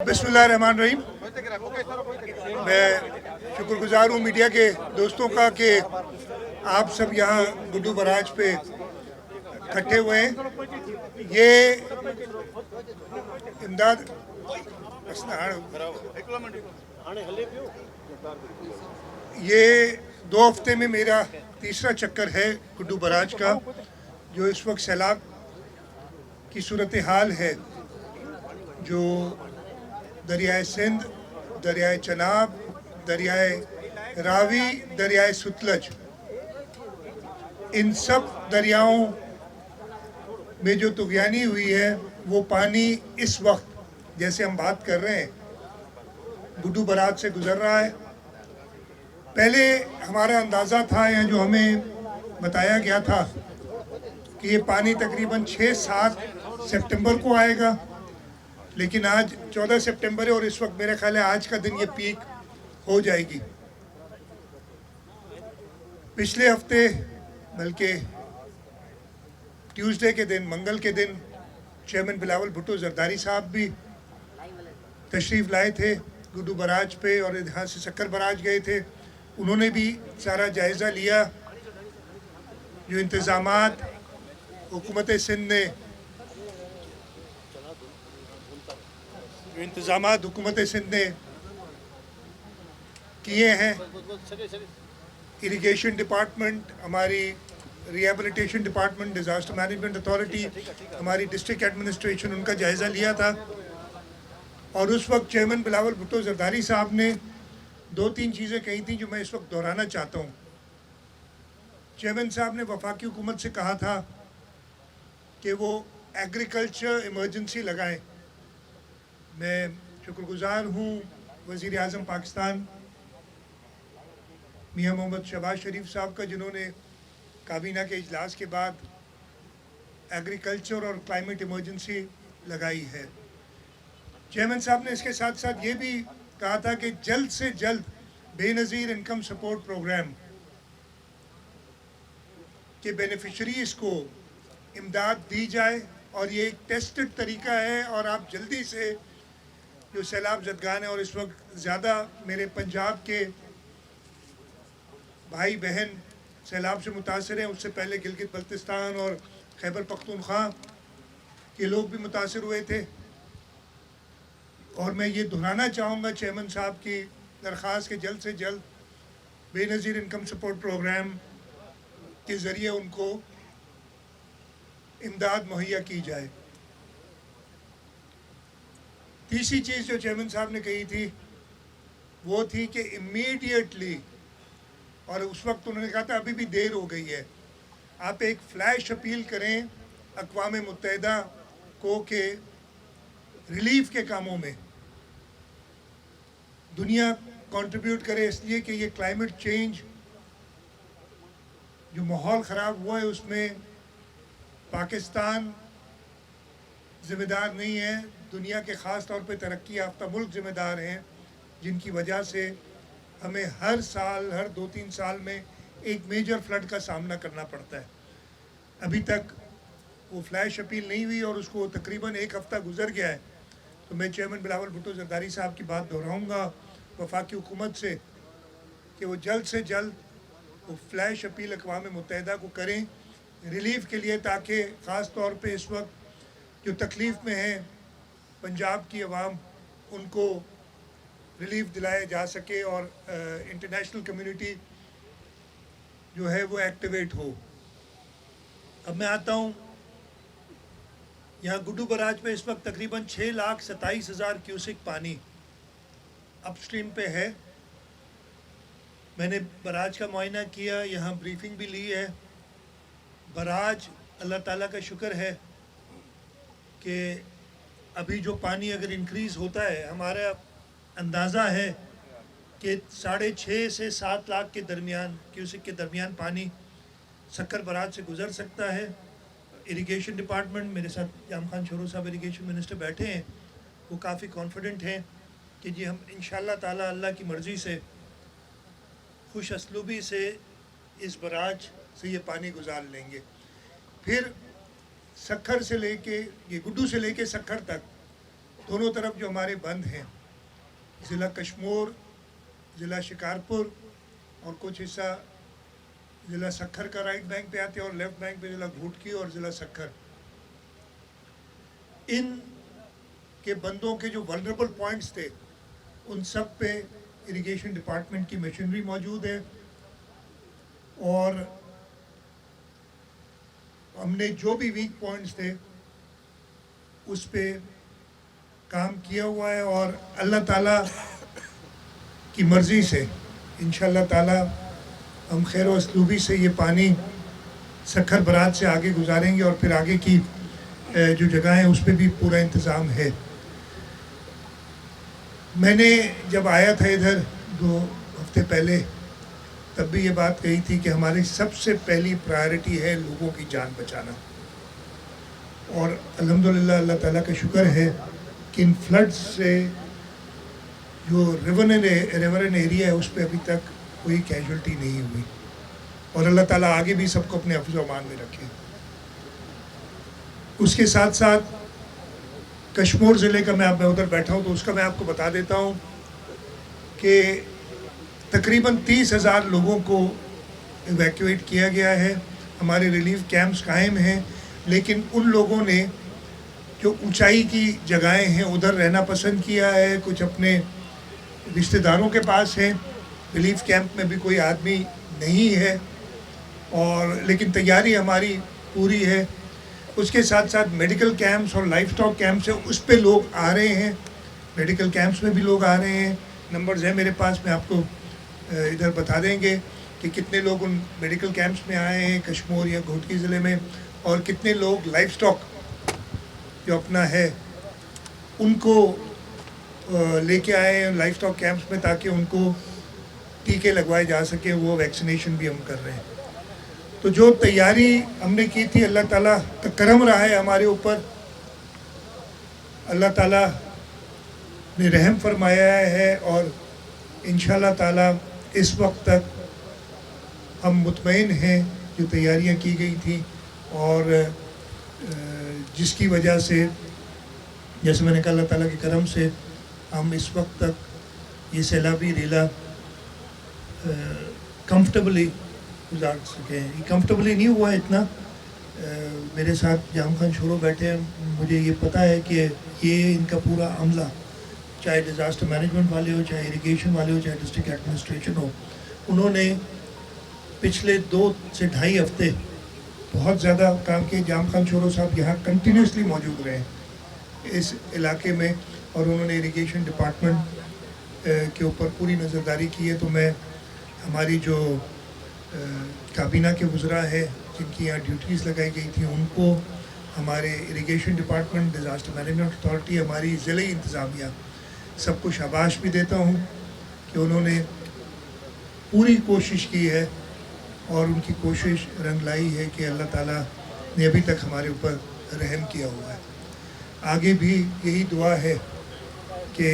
बिस्मिल्लाहिर्रहमानिर्रहीम। मैं शुक्रगुजार हूँ मीडिया के दोस्तों का कि आप सब यहाँ गुड्डू बराज पे इकट्ठे हुए हैं। ये इमदाद ये 2 हफ्ते में मेरा तीसरा चक्कर है गुड्डू बराज का। जो इस वक्त सैलाब की सूरत हाल है, जो दरियाए सिंध, दरियाए चनाब, दरियाए रावी, दरियाए सतलज, इन सब दरियाओं में जो तुग़यानी हुई है, वो पानी इस वक्त जैसे हम बात कर रहे हैं गुड्डू बराज से गुज़र रहा है। पहले हमारा अंदाज़ा था या जो हमें बताया गया था कि ये पानी तकरीबन 6-7 सितंबर को आएगा, लेकिन आज 14 सितंबर है और इस वक्त मेरा ख्याल है आज का दिन ये पीक हो जाएगी। पिछले हफ्ते बल्कि ट्यूसडे के दिन, मंगल के दिन, चेयरमैन बिलावल भुट्टो जरदारी साहब भी तशरीफ़ लाए थे गुड्डू बराज पे और यहाँ से सक्कर बराज गए थे। उन्होंने भी सारा जायज़ा लिया। जो इंतज़ामात हुकूमत सिंध ने किए हैं, इरिगेशन डिपार्टमेंट, हमारी rehabilitation department, disaster management authority, हमारी डिस्ट्रिक्ट एडमिनिस्ट्रेशन, उनका जायज़ा लिया था। और उस वक्त चेयरमैन बिलावल भुट्टो जरदारी साहब ने 2-3 चीज़ें कही थी जो मैं इस वक्त दोहराना चाहता हूँ। चेयरमैन साहब ने वफाकी हुकूमत से कहा था कि वो एग्रीकल्चर इमरजेंसी लगाएं। मैं शुक्रगुजार हूँ वज़ीर आज़म पाकिस्तान मियाँ मोहम्मद शहबाज शरीफ साहब का, जिन्होंने काबीना के इजलास के बाद एग्रीकल्चर और क्लाइमेट इमरजेंसी लगाई है। चेयरमैन साहब ने इसके साथ साथ ये भी कहा था कि जल्द से जल्द बेनज़ीर इनकम सपोर्ट प्रोग्राम के बेनिफिशरीज़ को इमदाद दी जाए, और ये एक टेस्टेड तरीका है। और आप जल्दी से जो सैलाब ज़दगान है, और इस वक्त ज़्यादा मेरे पंजाब के भाई बहन सैलाब से मुतासर हैं, उससे पहले गिलगित बल्तिस्तान और खैबर पख्तूनख्वा के लोग भी मुतासर हुए थे। और मैं ये दोहराना चाहूँगा चेयरमैन साहब की दरख्वास्त के जल्द से जल्द बेनज़ीर इनकम सपोर्ट प्रोग्राम के ज़रिए उनको इमदाद मुहैया की जाए। तीसरी चीज़ जो चेयरमैन साहब ने कही थी वो थी कि इमीडिएटली, और उस वक्त उन्होंने कहा था अभी भी देर हो गई है, आप एक फ़्लैश अपील करें अक़वाम मुत्तहिदा को कि रिलीफ़ के कामों में दुनिया कंट्रीब्यूट करे, इसलिए कि ये क्लाइमेट चेंज जो माहौल ख़राब हुआ है उसमें पाकिस्तान ज़िम्मेदार नहीं है, दुनिया के ख़ास तौर पे तरक्की याफ्ता मुल्क ज़िम्मेदार हैं, जिनकी वजह से हमें हर साल, हर 2-3 साल में एक मेजर फ्लड का सामना करना पड़ता है। अभी तक वो फ्लैश अपील नहीं हुई और उसको तकरीबन 1 हफ़्ता गुजर गया है। तो मैं चेयरमैन बिलावल भुट्टो जरदारी साहब की बात दोहराऊँगा वफाकी हुकूमत से कि वो जल्द से जल्द वो फ्लैश अपील अक़वाम मुत्तहिदा को करें रिलीफ़ के लिए, ताकि ख़ास तौर पे इस वक्त जो तकलीफ़ में हैं पंजाब की आवाम, उनको रिलीफ़ दिलाया जा सके और इंटरनेशनल कम्युनिटी जो है वो एक्टिवेट हो। अब मैं आता हूँ यहाँ गुड्डू बराज पे इस वक्त तकरीबन 6,27,000 क्यूसिक पानी अपस्ट्रीम पे है। मैंने बराज का मुआयना किया, यहाँ ब्रीफिंग भी ली है। बराज अल्लाह ताला का शुक्र है कि अभी जो पानी अगर इंक्रीज़ होता है, हमारा अंदाज़ा है कि 6.5 से 7 लाख के दरमियान क्यूसिक के दरमियान पानी सक्कर बराज से गुज़र सकता है। इरिगेशन डिपार्टमेंट, मेरे साथ जाम खान शोरो साहब इरिगेशन मिनिस्टर बैठे हैं, वो काफ़ी कॉन्फिडेंट हैं कि जी हम इंशाअल्लाह ताला अल्लाह की मर्ज़ी से खुश असलूबी से इस बराज से ये पानी गुजार लेंगे। फिर सक्खर से लेके ये गुड्डू से लेके सक्खर तक दोनों तरफ जो हमारे बंद हैं, ज़िला कश्मीर, ज़िला शिकारपुर और कुछ हिस्सा ज़िला सक्खर का राइट बैंक पे आते हैं और लेफ़्ट बैंक पे ज़िला घूटकी और ज़िला सक्खर, इन के बंदों के जो वल्नरेबल पॉइंट्स थे उन सब पे इरिगेशन डिपार्टमेंट की मशीनरी मौजूद है और हमने जो भी वीक पॉइंट्स थे उस पे काम किया हुआ है और अल्लाह ताला की मर्ज़ी से इंशाअल्लाह ताला हम खैर व असलूबी से ये पानी सक्खर बरात से आगे गुजारेंगे और फिर आगे की जो जगह है उस पर भी पूरा इंतज़ाम है। मैंने जब आया था इधर 2 हफ्ते पहले तब भी ये बात कही थी कि हमारी सबसे पहली प्रायोरिटी है लोगों की जान बचाना और अल्हम्दुलिल्लाह अल्लाह ताला का शुक्र है कि इन फ्लड्स से जो रिवरन एरिया है उस पर अभी तक कोई कैजुअल्टी नहीं हुई और अल्लाह ताला आगे भी सबको अपने हिफ्ज़ व अमान में रखे। उसके साथ साथ कश्मीर ज़िले का मैं उधर बैठा हूँ तो उसका मैं आपको बता देता हूँ कि तकरीबन 30,000 लोगों को इवैक्यूएट किया गया है। हमारे रिलीफ कैंप्स कायम हैं, लेकिन उन लोगों ने जो ऊंचाई की जगहें हैं उधर रहना पसंद किया है, कुछ अपने रिश्तेदारों के पास हैं। रिलीफ कैंप में भी कोई आदमी नहीं है और लेकिन तैयारी हमारी पूरी है। उसके साथ साथ मेडिकल कैंप्स और लाइफ स्टॉक कैंप्स है, उस पे लोग आ रहे हैं। मेडिकल कैंप्स में भी लोग आ रहे हैं, नंबर्स हैं मेरे पास, मैं आपको इधर बता देंगे कि कितने लोग उन मेडिकल कैंप्स में आए हैं कश्मीर या घोटकी ज़िले में और कितने लोग लाइफ स्टॉक जो अपना है उनको लेके आए हैं लाइफ स्टॉक कैंप्स में ताकि उनको टीके लगवाए जा सके। वो वैक्सीनेशन भी हम कर रहे हैं। तो जो तैयारी हमने की थी अल्लाह ताला का करम रहा है हमारे ऊपर, अल्लाह ताला ने रहम फरमाया है और इंशाअल्लाह ताला इस वक्त तक हम मुतमईन हैं जो तैयारियां की गई थी और जिसकी वजह से जैसे मैंने कहा अल्लाह ताला के करम से हम इस वक्त तक ये सैलाबी रेला कंफर्टेबली गुजार सके हैं। कंफर्टेबली नहीं हुआ इतना, मेरे साथ जाम खान शोरो बैठे हैं, मुझे ये पता है कि ये इनका पूरा अमला, चाहे डिज़ास्टर मैनेजमेंट वाले हो, चाहे इरिगेशन वाले हो, चाहे डिस्ट्रिक्ट एडमिनिस्ट्रेशन हो, उन्होंने पिछले 2 से ढाई हफ्ते बहुत ज़्यादा काम किए। जाम खान शोरो साहब यहाँ कंटिन्यूसली मौजूद रहे इस इलाके में और उन्होंने इरिगेशन डिपार्टमेंट के ऊपर पूरी नज़रदारी की है। तो मैं हमारी जो काबीना के वज़रा है जिनकी यहाँ ड्यूटीज़ लगाई गई थी उनको, हमारे irrigation department, disaster management authority, हमारी ज़िले इंतज़ामिया, सबको शाबाश भी देता हूँ कि उन्होंने पूरी कोशिश की है और उनकी कोशिश रंग लाई है कि अल्लाह ताला ने अभी तक हमारे ऊपर रहम किया हुआ है। आगे भी यही दुआ है कि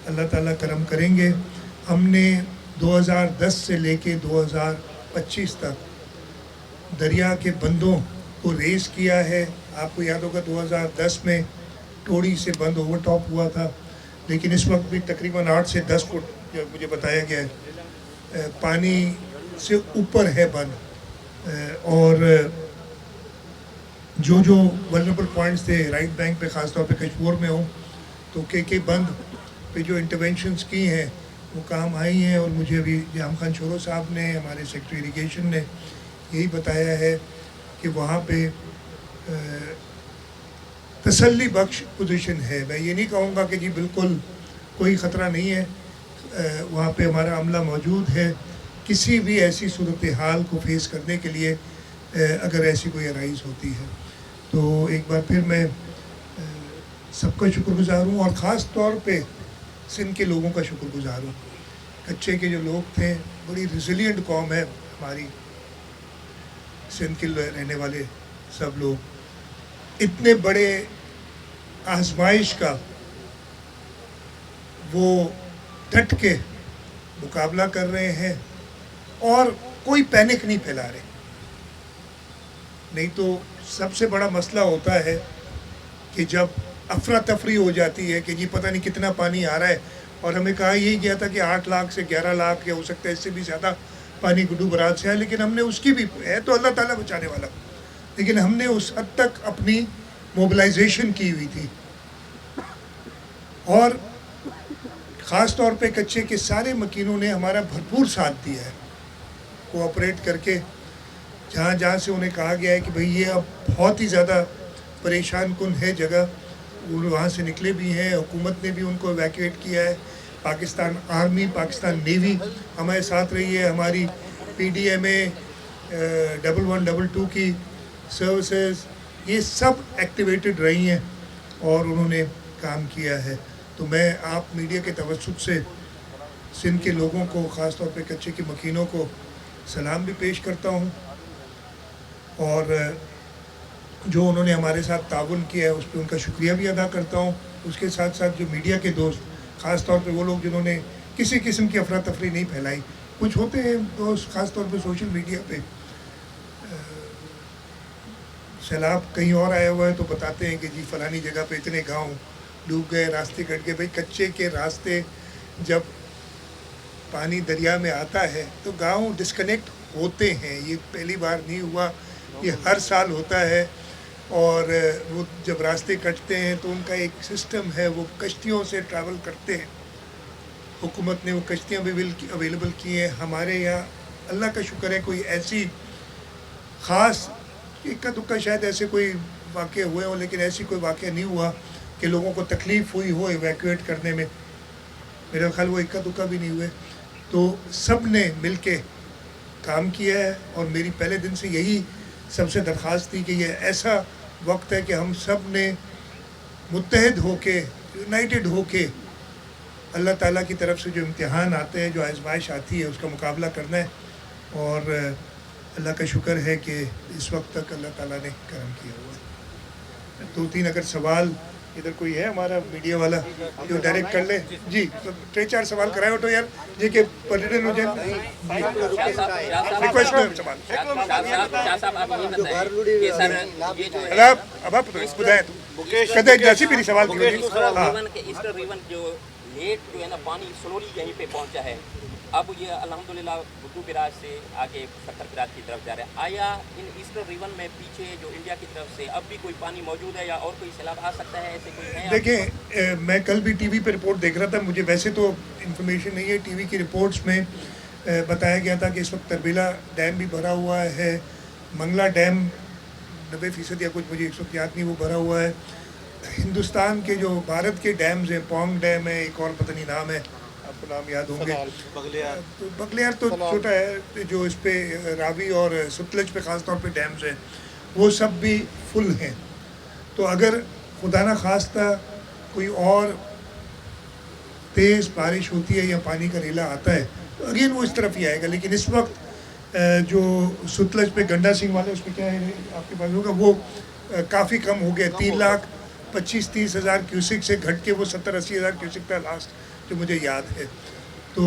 अल्लाह ताला करम करेंगे। हमने 2010 से लेके 2025 तक दरिया के बंदों को रेस किया है। आपको याद होगा 2010 में टोड़ी से बंद ओवरटॉप हुआ था, लेकिन इस वक्त भी तकरीबन 8 से 10 फुट जो मुझे बताया गया है पानी से ऊपर है बंद। और जो वल्नरेबल पॉइंट्स थे राइट बैंक पे, ख़ास तौर पे कश्मीर में हो तो के बंद पे जो इंटरवेंशंस की हैं वो काम आई हैं। और मुझे अभी जाम खान शोरो साहब ने, हमारे सेक्रेटरी इरिगेशन ने यही बताया है कि वहाँ पे तसल्ली बख्श पोजीशन है। मैं ये नहीं कहूँगा कि जी बिल्कुल कोई ख़तरा नहीं है, वहाँ पे हमारा अमला मौजूद है किसी भी ऐसी सूरत हाल को फेस करने के लिए अगर ऐसी कोई अराइज़ होती है। तो एक बार फिर मैं सबका शुक्रगुजार हूँ और ख़ास तौर पे सिंध के लोगों का शुक्रगुजार हूँ। कच्चे के जो लोग थे, बड़ी रिजिलियंट कौम है हमारी सिंध के रहने वाले सब लोग। इतने बड़े आजमाइश का वो डट के मुकाबला कर रहे हैं और कोई पैनिक नहीं फैला रहे। नहीं तो सबसे बड़ा मसला होता है कि जब अफरा तफरी हो जाती है कि जी पता नहीं कितना पानी आ रहा है, और हमें कहा यही गया था कि 8 लाख से 11 लाख या हो सकता है इससे भी ज़्यादा पानी गुड्डू बराज से है, लेकिन हमने उसकी भी, है तो अल्लाह ताला बचाने वाला, लेकिन हमने उस हद तक अपनी मोबिलाइजेशन की हुई थी। और ख़ास तौर पे कच्चे के सारे मकीनों ने हमारा भरपूर साथ दिया है, कोऑपरेट करके। जहाँ जहाँ से उन्हें कहा गया है कि भाई ये अब बहुत ही ज़्यादा परेशान कुन है जगह, वो वहाँ से निकले भी हैं। हुकूमत ने भी उनको इवैक्यूएट किया है। पाकिस्तान आर्मी, पाकिस्तान नेवी हमारे साथ रही है। हमारी PDMA 1122 की सर्विसेज, ये सब एक्टिवेटेड रही हैं और उन्होंने काम किया है। तो मैं आप मीडिया के तवज्जुह से सिंध के लोगों को, ख़ास तौर पे कच्चे के मकीनों को सलाम भी पेश करता हूँ, और जो उन्होंने हमारे साथ ताउन किया है उस पर उनका शुक्रिया भी अदा करता हूँ। उसके साथ साथ जो मीडिया के दोस्त, ख़ास तौर पे वो लोग जिन्होंने किसी किस्म की अफरा तफरी नहीं फैलाई, कुछ होते हैं दोस्त ख़ास तौर पे सोशल मीडिया पे सैलाब कहीं और आया हुआ है तो बताते हैं कि जी फ़लानी जगह पे इतने गांव डूब गए, रास्ते कट गए। भाई कच्चे के रास्ते जब पानी दरिया में आता है तो गांव डिस्कनेक्ट होते हैं, ये पहली बार नहीं हुआ, ये हर साल होता है। और वो जब रास्ते कटते हैं तो उनका एक सिस्टम है, वो कश्तियों से ट्रैवल करते हैं। हुकूमत ने वो कश्तियाँ भी अवेलेबल की हैं। हमारे यहाँ अल्लाह का शुक्र है कोई ऐसी ख़ास इक्का दुक्का शायद ऐसे कोई वाक़े हुए हों, लेकिन ऐसी कोई वाक़या नहीं हुआ कि लोगों को तकलीफ़ हुई हो इवैक्यूएट करने में। मेरा ख्याल वो इक्का दुक्का भी नहीं हुए। तो सब ने मिल के काम किया है, और मेरी पहले दिन से यही सबसे दरख्वास्त थी कि ये ऐसा वक्त है कि हम सब ने मुत्तहिद होके, यूनाइटेड होके अल्लाह ताला की तरफ से जो इम्तिहान आते हैं, जो आजमाइश आती है, उसका मुकाबला करना है। और अल्लाह का शुक्र है कि इस वक्त तक अल्लाह ताला ने करम किया हुआ है। 2-3 अगर सवाल इधर कोई है हमारा मीडिया वाला जो डायरेक्ट कर ले जी, तो 3-4 सवाल कराए तो यार जे के पर्यटन हो जाए रिक्वेस्ट है सवाल। अब आप बुधाए तो कदे जैसी भी सवाल थी। हां, ईस्टर रिवन जो लेट जो है ना पानी स्लोली यहीं पे पहुंचा है, अब ये अल्हम्दुलिल्लाह गुड्डू बिराज से आगे सक्कर बिराज की तरफ जा रहा है। आया इन ईस्टर्न रिवन में पीछे जो इंडिया की तरफ से अब भी कोई पानी मौजूद है या और कोई सैलाब आ सकता है, ऐसे कोई है? देखिए, मैं कल भी टीवी पे रिपोर्ट देख रहा था, मुझे वैसे तो इन्फॉर्मेशन नहीं है। टीवी की रिपोर्ट्स में बताया गया था कि इस वक्त तरबीला डैम भी भरा हुआ है, मंगला डैम 90% या कुछ, मुझे इस वक्त याद नहीं, वो भरा हुआ है। हिंदुस्तान के जो भारत के डैम्स हैं, पोंग डैम है, एक और पता नहीं नाम है, आपको नाम याद होंगे, तो बगलियार तो छोटा है, जो इस पे रावी और सतलज पे ख़ास तौर पे डैम्स हैं, वो सब भी फुल हैं। तो अगर खुदा न खास्ता कोई और तेज़ बारिश होती है या पानी का रेला आता है तो अगेन वो इस तरफ ही आएगा। लेकिन इस वक्त जो सतलज पे गंडा सिंह वाले, उस पर क्या है आपके पास होगा, वो काफ़ी कम हो गया, 3,25,30 हज़ार क्यूसिक से घट के वो 70-80 हज़ार क्यूसिक था लास्ट, जो मुझे याद है। तो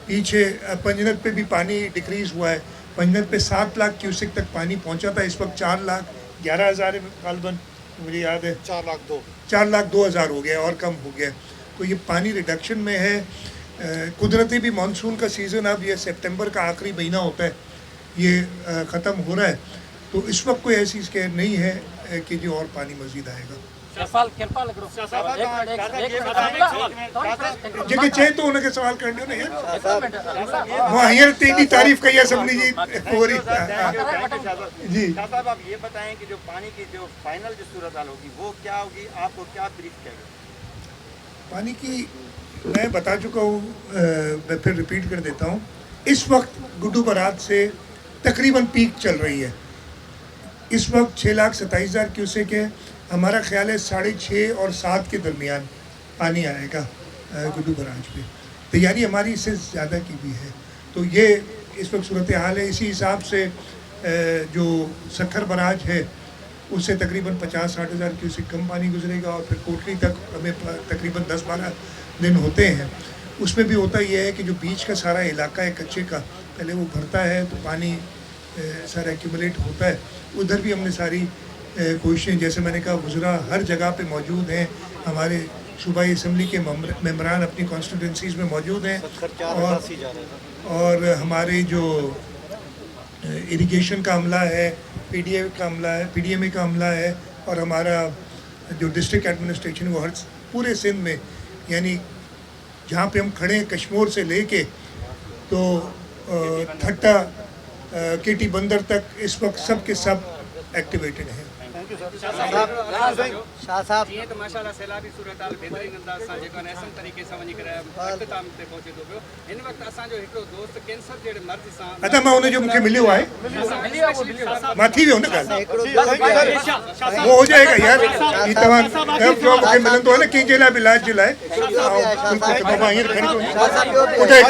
पीछे पंजनत पे भी पानी डिक्रीज़ हुआ है। पंजनत पे 7 लाख क्यूसिक तक पानी पहुंचा था, इस वक्त 4,11,000 है गालबन, मुझे याद है 4,02,000 हो गया और कम हो गया। तो ये पानी रिडक्शन में है। कुदरती भी मानसून का सीज़न अब ये सितंबर का आखिरी महीना होता है, ये ख़त्म हो रहा है, तो इस वक्त कोई ऐसी स्केयर नहीं है कि जो और पानी मज़ीद आएगा। जेके चाहे तो उनके सवाल करने नहीं वो हियर तेरी तारीफ कही है सबने जी पूरी जी। साहब आप ये बताएं कि जो पानी की जो फाइनल जो सूरत हाल होगी वो क्या होगी, आपको क्या ब्रीफ करेगा? पानी की मैं बता चुका हूँ, मैं फिर रिपीट कर देता हूँ। इस वक्त गुड्डू बराज से तकरीबन पीक चल रही है। इस वक्त 6,27,000 क्यूसेक है। हमारा ख्याल है 6.5 और 7 के दरमियान पानी आएगा गुड्डू बराज पे। तैयारी हमारी इससे ज़्यादा की भी है। तो ये इस वक्त सूरत हाल है। इसी हिसाब से जो सक्खर बराज है उससे तकरीबन 50-60 हज़ार क्यूसेक कम पानी गुजरेगा, और फिर कोटली तक हमें तकरीबन 10-12 दिन होते हैं। उसमें भी होता यह है कि जो बीच का सारा इलाका है कच्चे का, पहले वो भरता है तो पानी सारा एक्यूमुलेट होता है। उधर भी हमने सारी कोशिशें, जैसे मैंने कहा वज़रा हर जगह पे मौजूद हैं, हमारे सूबाई असम्बली के मेम्बरान अपनी कॉन्स्टिट्यूंसीज़ में मौजूद हैं, और हमारे जो इरिगेशन का अमला है, PDMA का अमला है, और हमारा जो डिस्ट्रिक्ट एडमिनिस्ट्रेशन वो हर पूरे सिंध में, यानी जहाँ पे हम खड़े हैं कश्मीर से लेके तो थट्टा केटी बंदर तक इस वक्त सब के सब एक्टिवेटेड हैं। शाह साहब जीअं त माशाल्लाह सैलाबी सूरत हाल बहितरीन अंदाज़ सां जेको आहे अहसन तरीक़े सां वञी करे अख़्ताम ते पहुचे थो पियो। हिन वक़्तु असांजो हिकिड़ो दोस्त कैंसर जहिड़े मर्ज़ सां अच्छा मां उन जो मूंखे मिलियो आहे, मां थी वियो न ॻाल्हि, वो हो जाएगा यार, ही तव्हां जो मूंखे मिलंदो आहे न कंहिंजे लाइ बि इलाज जे लाइ, बिल्कुलु मां हींअर खणी ॿुधाए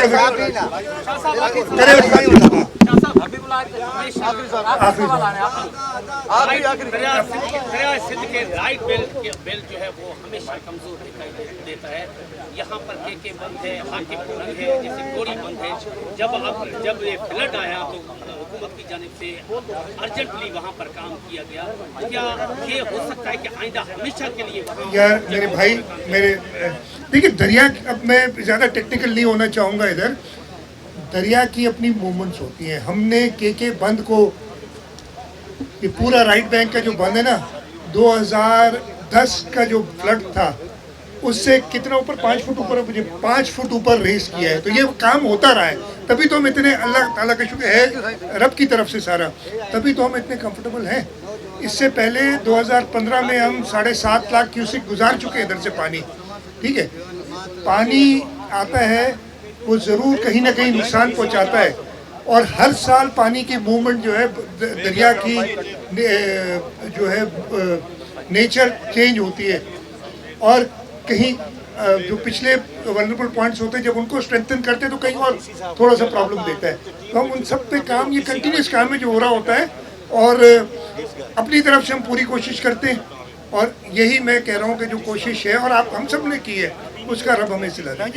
दरिया सिंध के राइट बेल्ट जो है वो हमेशा कमजोर दिखाई देता है। यहाँ पर के बंद है, हाकिम बंद है, जैसे गोरी बंद है। जब ये फ्लड आया तो हुकूमत की जानिब से अर्जेंटली वहाँ पर काम किया गया। क्या ये हो सकता है कि आइंदा हमेशा के लिए यार मेरे भाई, मेरे देखिए दरिया, अब मैं ज़्यादा टेक्निकल नहीं होना चाहूँगा इधर, दरिया की अपनी मूवमेंट्स होती हैं। हमने के बंद को, ये पूरा राइट बैंक का जो बंद है ना, 2010 का जो फ्लड था उससे कितना ऊपर, 5 फुट ऊपर, मुझे 5 फुट ऊपर रेस किया है। तो ये काम होता रहा है, तभी तो हम इतने, अल्लाह ताला का शुक्र है रब की तरफ से सारा, तभी तो हम इतने कंफर्टेबल हैं। इससे पहले 2015 में हम 7.5 लाख क्यूसेक गुजार चुके हैं इधर से पानी, ठीक है। पानी आता है वो ज़रूर कहीं ना कहीं नुकसान पहुंचाता है, और हर साल पानी की मूवमेंट जो है, दरिया की जो है नेचर चेंज होती है, और कहीं जो पिछले वल्नरेबल पॉइंट्स होते हैं जब उनको स्ट्रेंथन करते हैं तो कहीं और थोड़ा सा प्रॉब्लम देता है। तो हम उन सब पे काम, ये कंटिन्यूस काम है जो हो रहा होता है, और अपनी तरफ से हम पूरी कोशिश करते हैं, और यही मैं कह रहा हूँ कि जो कोशिश है और आप हम सब ने की है उसका रब हमें सिला दे।